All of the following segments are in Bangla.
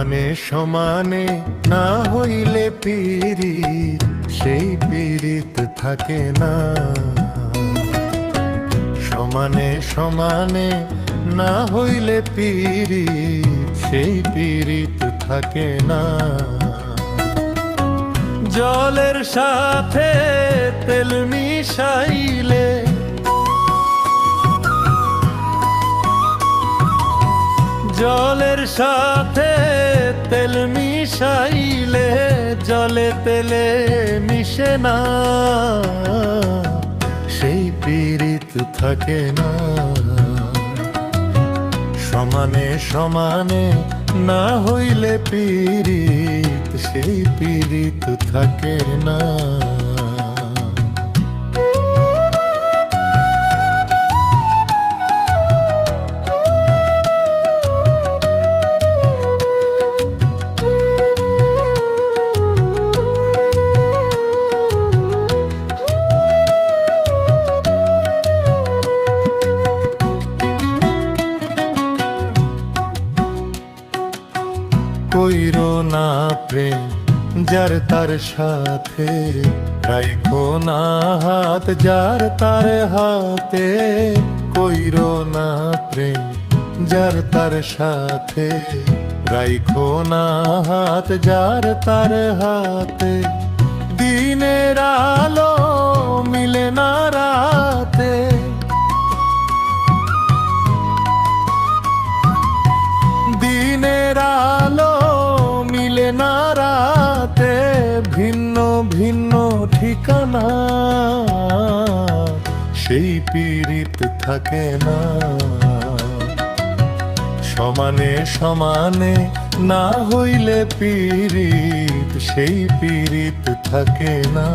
সমানে সমানে না হইলে পীড়িত, সেই পীড়িত থাকে না। সমানে সমানে না হইলে পীড়িত, সেই পীড়িত থাকে না। জলের সাথে তেল মিশাইলে, জলের সাথে তেল মিশাইলে জলে তেলে মিশে না, সেই পীড়িত থাকে না। সমানে সমানে না হইলে পীড়িত, সেই পীড়িত থাকে না। কইরো না প্রেম যার তার সাথে, রাইখো না হাত যার তার হাতে। কইরো না প্রেম যার তার সাথে, রাইখো না হাত যার তার হাতে। দিনের আলো মিলে না রাতে, দিনের আলো মিলে না রাতে। ভিন্ন ভিন্ন ঠিকানা, সেই পীড়িত থাকে না। সমানে সমানে না হইলে পীড়িত, সেই পীড়িত থাকে না।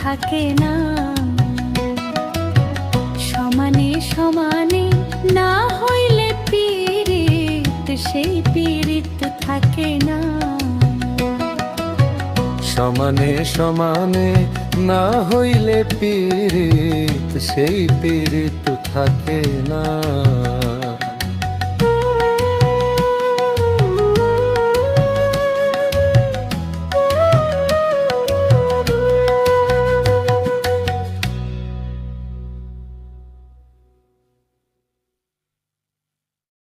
থাকে না। সমানে সমানে না হইলে পীড়িত, সেই পীড়িত থাকে না। সমানে সমানে না হইলে পীড়িত, সেই পীড়িত থাকে না।